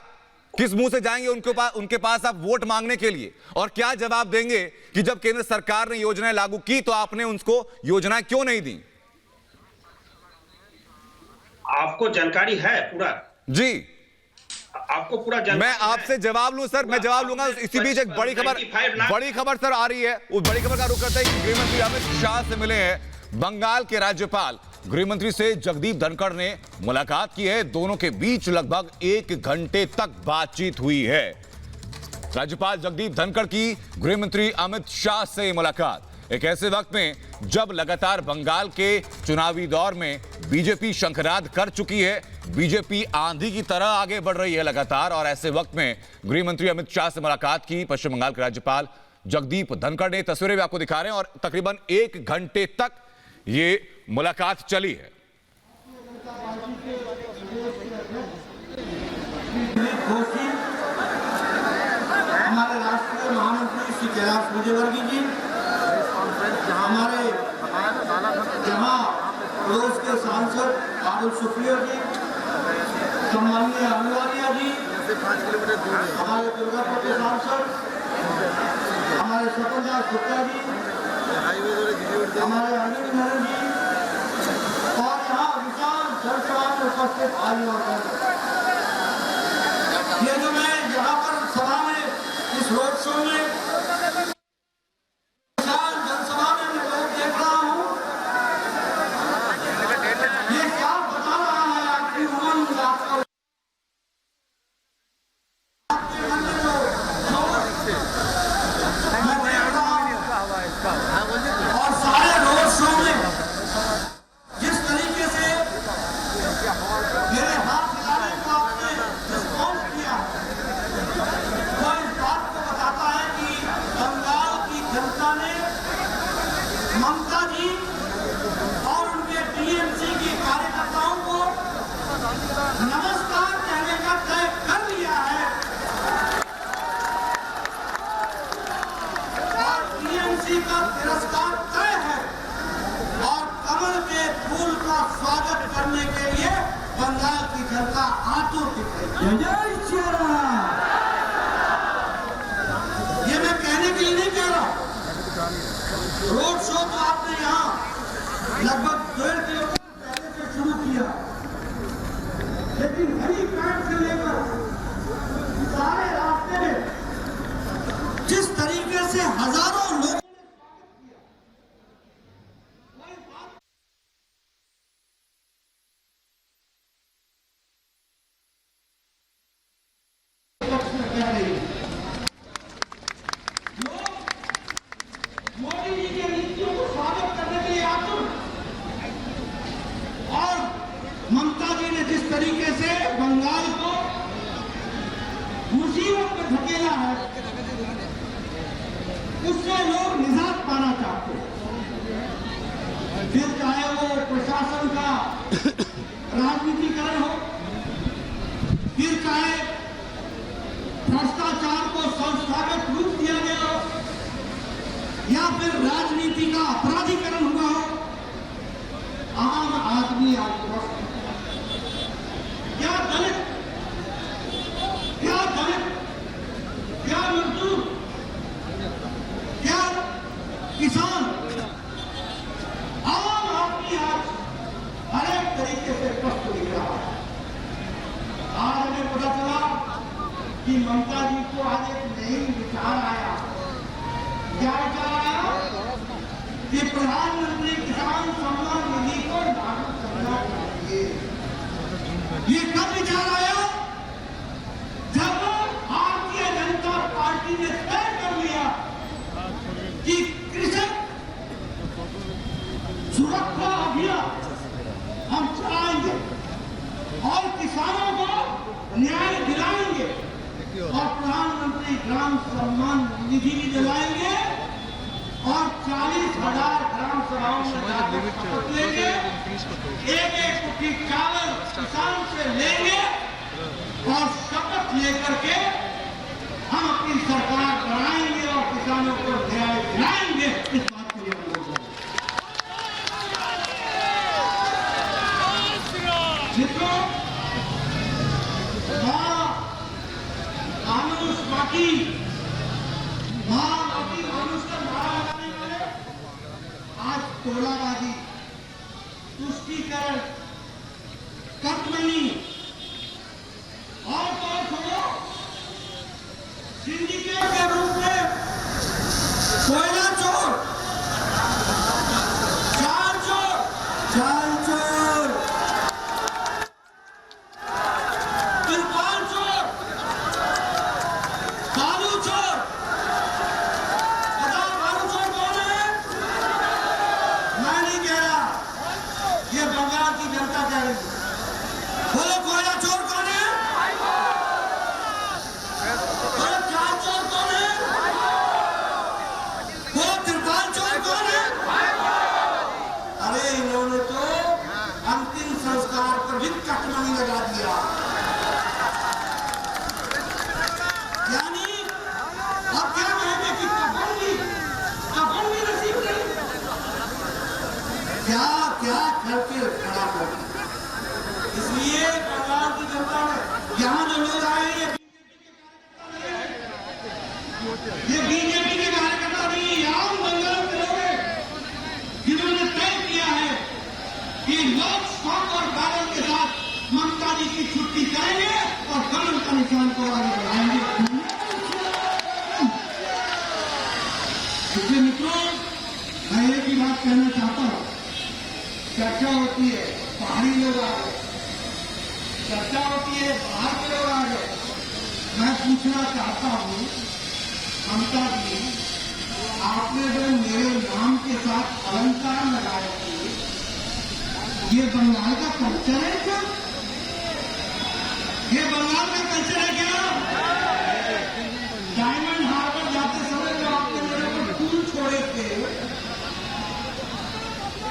किस मुंह से जाएंगे उनके पास आप वोट मांगने के लिए? और क्या जवाब देंगे कि जब केंद्र सरकार ने योजनाएं लागू की तो आपने उनको योजनाएं क्यों नहीं दी? आपको जानकारी है पूरा? जी, आपको पूरा जानकारी? मैं आपसे जवाब लूं सर, मैं जवाब लूंगा। इसी बीच एक बड़ी खबर सर आ रही है। उस बड़ी खबर का रुख करते हैं कि गृह मंत्री अमित शाह से मिले हैं बंगाल के राज्यपाल। गृह मंत्री से जगदीप धनखड़ ने मुलाकात की है। दोनों के बीच लगभग 1 घंटे तक बातचीत हुई है। राज्यपाल जगदीप धनखड़ की गृह मंत्री अमित शाह से मुलाकात एक ऐसे वक्त में जब लगातार बंगाल के चुनावी दौर में बीजेपी शंखनाद कर चुकी है, बीजेपी आंधी की तरह आगे बढ़ रही है लगातार। और ऐसे वक्त में गृह मंत्री अमित शाह से मुलाकात की पश्चिम बंगाल के राज्यपाल जगदीप धनखड़ ने। तस्वीरें भी आपको दिखा रहे हैं और तकरीबन 1 घंटे तक ये मुलाकात चली है। हमारे राष्ट्रीय महामंत्री श्री कैलाश विजयवर्गीय जी, हमारे जहां पड़ोस के सांसद बादल सुप्रियो जी, सम्माननीय अहलुवालिया जी, हमारे दुर्गापुर के सांसद हमारे स्वतंत्र गुप्ता जी, हमारे अनिल महन जी और यहाँ विशाल जनसभा में उपस्थित भाइयों और ये जो मैं यहाँ पर सभा में इस रोड शो में विशाल जनसभा में मैं लोग देख रहा हूँ, ये क्या बता रहा है आपकी उमंग, आपका और सारे रोड शो में जिस तरीके से मेरे हाथ मिलाने को आपने रिस्पॉन्स किया, वो इस बात को बताता है कि बंगाल की जनता ने ममता जी और उनके टीएमसी के कार्यकर्ताओं को नमस्कार कहने का तय कर लिया है और टीएमसी का तिरस्कार तय है और कमल के फूल का स्वागत करने के लिए बंगाल की जनता आतुर दिख रही है। जय श्री राम। ये मैं कहने के लिए नहीं कह रहा। रोड शो तो आपने यहाँ लगभग 1.5 किलोमीटर पहले से शुरू किया, लेकिन हरी पैंट से लेकर सारे रास्ते में जिस तरीके से हजारों लोग मोदी जी के नीतियों को स्वागत करने के लिए आतुर और ममता जी ने जिस तरीके से बंगाल को मुसीबत में धकेला है, उससे लोग निजात पाना चाहते हैं। फिर चाहे वो प्रशासन का राजनीतिकरण हो, फिर चाहे भ्रष्टाचार को संस्थागत रूप दिया गया हो, या फिर राजनीति का अपराधीकरण हुआ हो, आम आदमी आक्रोश, क्या दलित, क्या मजदूर, क्या किसान, आम आदमी आज हर एक तरीके से कष्ट दिख रहा है। आज हमें पता चला कि ममता जी को आज एक नई विचार आया। क्या विचार आया कि प्रधानमंत्री किसान सम्मान निधि को लागू करना चाहिए। ये कब विचार आया? जब भारतीय जनता पार्टी ने तय कर लिया कि कृषक सुरक्षा अभियान हम चलाएंगे और किसान न्याय दिलाएंगे और प्रधानमंत्री ग्राम सम्मान निधि भी दिलाएंगे और 40,000 ग्राम सभाओं में जाकर शपथ लेंगे, एक मुट्ठी चावल किसान से लेंगे और शपथ लेकर के हम अपनी सरकार बनाएंगे और किसानों को न्याय दिलाएंगे। इस बात के लिए हम लोग मित्रों, मानुष बाकी मानुष का नारा लगाने वाले आज टोलाबाजी, तुष्टीकरण, कटमनी और छोड़ो सिंडिकेट के रूप में कोयला चोर, चाल चोर, तिरपाल चोर, बालू चोर, बताओ बालू चोर कौन है? मैं नहीं कह रहा, ये बंगाल की जनता कह रही है। बोलो कोयला चोर कौन है? बोलो चाल चोर कौन है? बोलो तिरपाल चोर कौन है? अरे इन्होंने तो अंतिम संस्कार पर भी कटमनी लगा दिया। यानी अब क्या कहेंगे कि कफन भी नसीब नहीं। क्या क्या करके खड़ा कर। इसलिए बंगाल की जनता ने यहाँ जो लोग आए ये बीजेपी के कार्यकर्ता नहीं, आम बंगाल के लोग हैं जिन्होंने तय किया है कि लोग शौक और बैरल के साथ ममता जी की छुट्टी करेंगे और कमल का निशान को आगे बढ़ाएंगे। इसलिए मित्रों, मैं एक ही बात कहना चाहता हूं, चर्चा होती है पहाड़ी लोग आ गए, चर्चा होती है बाहर के लोग आ गए। मैं पूछना चाहता हूं ममता जी, आपने जो मेरे नाम के साथ अलंकार लगाए थे, ये बंगाल का कल्चर है क्या? ये बंगाल का कल्चर है क्या? डायमंड हार्बर जाते समय जो आपने मेरे को फूल छोड़े थे,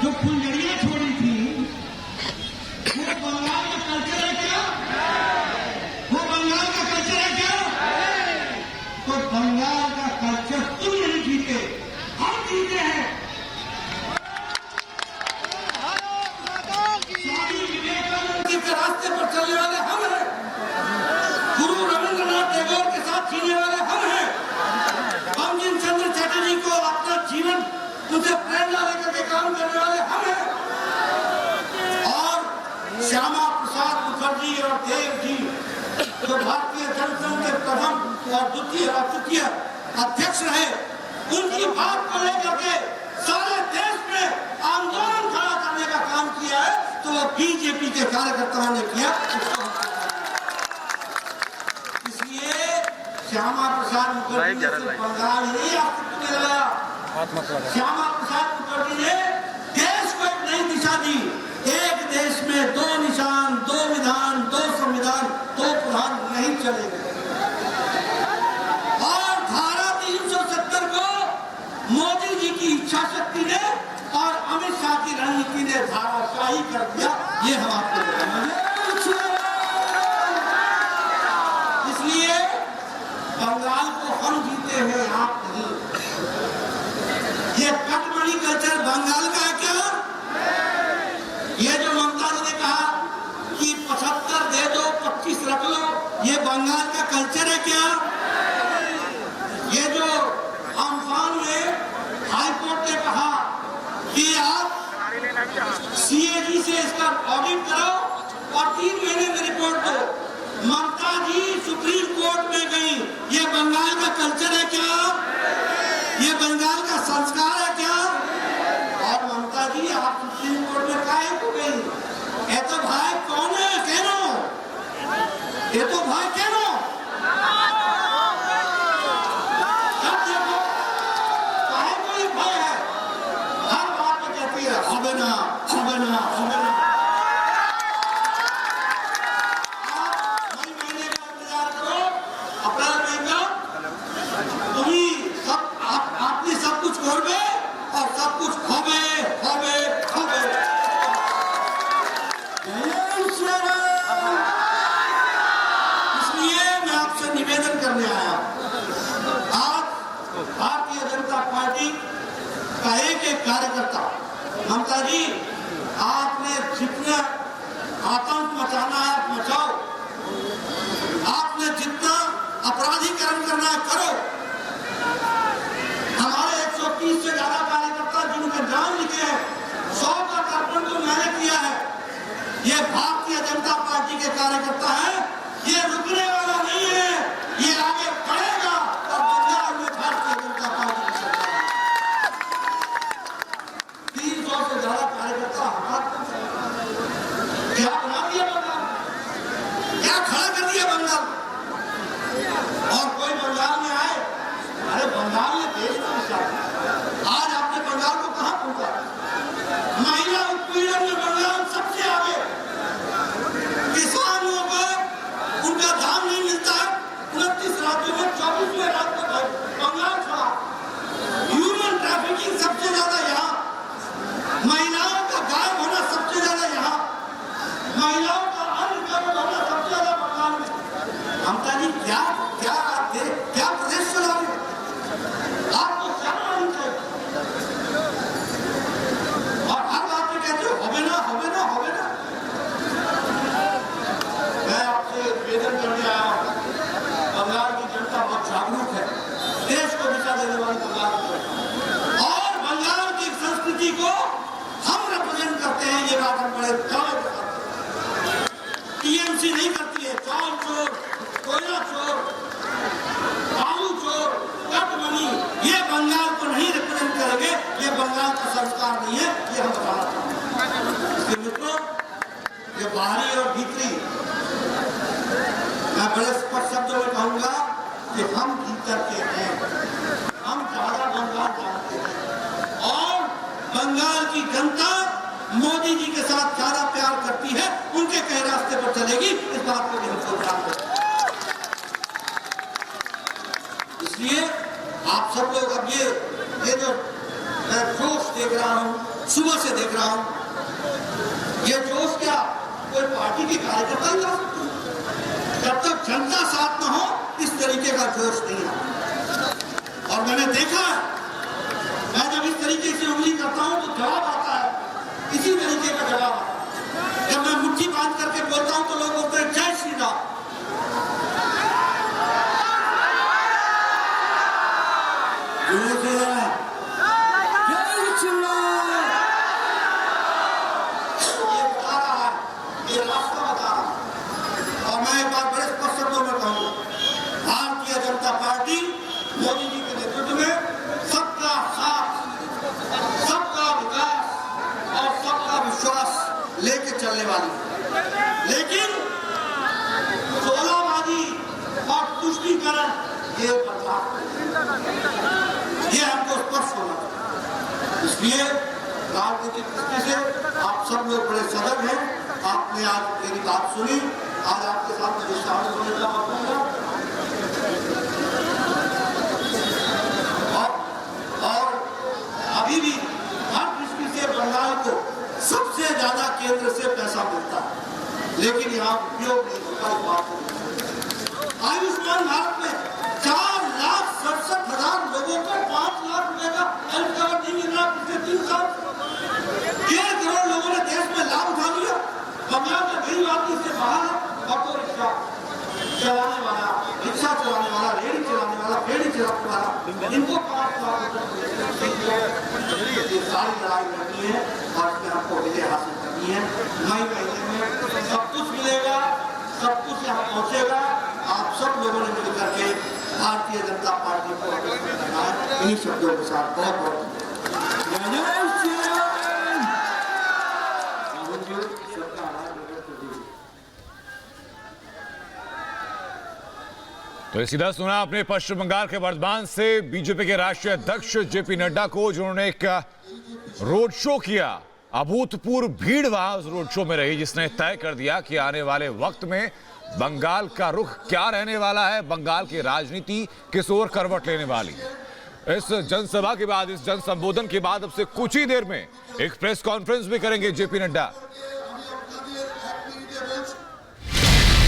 जो फुलझड़ियां छोड़ी थी, वो बंगाल का कल्चर है क्या? वो बंगाल का कल्चर है क्या? तो बंगाल का कल्चर तुम नहीं जीते, हम जीते हैं। स्वामी विवेकानंद जी के रास्ते पर चलने वाले हम हैं, गुरु रविंद्रनाथ टैगोर के साथ जीने वाले हम हैं, बंकिम चंद्र चटर्जी को अपना जीवन उनसे प्रेरणा लेकर के काम करने वाले हम हैं, और श्यामा प्रसाद मुखर्जी और देव जी जो भारतीय जनसंघ के प्रथम और द्वितीय और तृतीय अध्यक्ष रहे, उनकी बात को लेकर के सारे देश में आंदोलन खड़ा करने का काम किया है, तो वो बीजेपी के कार्यकर्ताओं ने किया। इसलिए श्यामा प्रसाद मुखर्जी ने बंगाल ही अस्तित्व में लाया। श्यामा प्रसाद मुखर्जी ने देश को एक नई दिशा दी। एक देश में दो निशान, दो विधान, दो संविधान, दो प्रधान नहीं चलेंगे। और धारा 370 को मोदी जी की इच्छा शक्ति ने और अमित शाह की रणनीति ने धाराशाही कर दिया। ये हम आपको बताएंगे। इसलिए बंगाल को हम जीते हैं, आप नहीं। ये कटमनी कल्चर बंगाल का है क्या? ये जो ममता जी ने कहा कि 75 दे दो 25 रख लो, ये बंगाल का कल्चर है क्या? ये जो अम्फान में हाईकोर्ट ने कहा कि आप सीएजी से इसका ऑडिट कराओ और 3 महीने में रिपोर्ट दो, ममता जी सुप्रीम कोर्ट में गई। ये बंगाल का कल्चर है क्या? ये बंगाल का संस्कार है क्या? और ममता जी आप सुप्रीम कोर्ट में काहे को गई? ये तो भाई कौन है? कहनो ये तो भाई कहनो काहे को ये भय है? हर बात में कहती है হবে না, হবে না, হবে না। मई महीने निवेदन करने आया। आज भारतीय जनता पार्टी का एक कार्यकर्ता, ममता जी, आपने जितना आतंक मचाना है आप मचाओ, आपने जितना अपराधीकरण करना है करो। हमारे 130 से ज्यादा कार्यकर्ता जिनके नाम लिखे हैं, 100 का तर्पण तो मैंने किया है। ये भारतीय जनता पार्टी के कार्यकर्ता है, ये रुकने वाला नहीं है, ये आगे बढ़ेगा और बंगाल में भारतीय जनता पार्टी की सरकार है। 300 से ज्यादा कार्यकर्ता क्या बना दिया बंगाल, क्या खड़ा कर दिया बंगाल। और कोई बंगाल में आए, अरे बंगाल ने देश को दिशा। आज आपने बंगाल को कहां पहुंचा? महिला उत्पीड़न में बंगाल सबसे आगे। किसानों को उनका दाम नहीं मिलता है, 29 राज्यों में 24वें राज्य में बंगाल खड़ा। ह्यूमन ट्रैफिकिंग सबसे ज्यादा यहाँ, महिलाओं का गायब होना सबसे ज्यादा यहाँ, महिलाओं का अनकरण होना सबसे ज्यादा बंगाल में। ममता जी क्या क्या थे, क्या प्रदेश चला रहे? आपको शर्म आनी चाहिए। और हर बात में कहते हो होवे ना होवे ना होवे ना। मैं आपसे निवेदन करने आया हूं, बंगाल की जनता बहुत जागरूक है, देश को दिशा देने वाली बंगाल की, और बंगाल की संस्कृति को हम रिप्रेजेंट करते हैं। ये बात हम बड़े दावे के साथ, टीएमसी नहीं करती है। चाल चोर, कोयला चोर, बालू चोर, कटमनी, ये बंगाल को नहीं रिप्रेजेंट करेंगे। ये बंगाल का संस्कार नहीं है, ये हम बताना चाहते हैं। इसलिए मित्रों, ये बाहरी और भीतरी, मैं बड़े स्पष्ट शब्दों में कहूंगा कि हम भीतर के हैं, हम ज्यादा बंगाल जानते हैं, और बंगाल की जनता मोदी जी के साथ ज्यादा प्यार करती है, उनके कहे रास्ते पर चलेगी, इस बात को भी हम समझते हैं। इसलिए आप सब लोग अब ये जो मैं जोश देख रहा हूं, सुबह से देख रहा हूं, ये जोश क्या कोई पार्टी के कार्यकर्ता ही ला सकते हैं? जब तक जनता साथ न हो, इस तरीके का जोश नहीं आता। और मैंने देखा है, मैं जब इस तरीके से उंगली करता हूं तो जवाब आता है, इसी तरीके का जवाब आता है। जब मैं मुट्ठी बांध करके बोलता हूं तो लोग बोलते हैं जय श्री राम। ये रास्ता बता रहा है। और मैं एक बात बड़े स्पष्ट शब्दों में कहूंगा, भारतीय जनता पार्टी मोदी जी के नेतृत्व में सबका साथ, सबका विकास और सबका विश्वास लेके चलने वाली है। लेकिन टोलाबाजी और तुष्टीकरण ये बर्दाश्त, ये हमको स्पष्ट होना चाहिए। इसलिए राजनीतिक दृष्टि से आप सब लोग बड़े सजग हैं। आपने आज मेरी बात सुनी, आज आपके साथ मुझे शामिल होने का मौका मिला, और अभी भी हर दृष्टि से बंगाल को सबसे ज्यादा केंद्र से पैसा मिलता है, लेकिन यहाँ उपयोग नहीं होता। इस बात को आयुष्मान भारत में 4,67,000 लोगों को 5 लाख रुपए का हेल्थ कवर नहीं मिल रहा पिछले 3 साल। 1.5 करोड़ लोगों ने देश में लाभ उठा लिया। बंगाल में गरीब आदमी से बाहर ऑटो रिक्शा चलाने वाला, रिक्शा चलाने वाला, रेहड़ी चलाने वाला, फेरी चलाने वाला, इनको 5 लाख रुपए सारी लड़ाई लड़नी है और इसमें हमको विजय हासिल करनी है। मई महीने में सब कुछ मिलेगा, सब कुछ यहाँ पहुँचेगा। आप सब लोगों ने मिलकर के भारतीय जनता पार्टी को करना है। इन्हीं शब्दों के साथ बहुत बहुत तो सीधा सुना आपने पश्चिम बंगाल के बर्धमान से बीजेपी के राष्ट्रीय अध्यक्ष जेपी नड्डा को, जिन्होंने एक रोड शो किया। अभूतपूर्व भीड़ वहां उस रोड शो में रही, जिसने तय कर दिया कि आने वाले वक्त में बंगाल का रुख क्या रहने वाला है, बंगाल की राजनीति किस ओर करवट लेने वाली है। इस जनसभा के बाद, इस जन संबोधन के बाद अब से कुछ ही देर में एक प्रेस कॉन्फ्रेंस भी करेंगे जेपी नड्डा।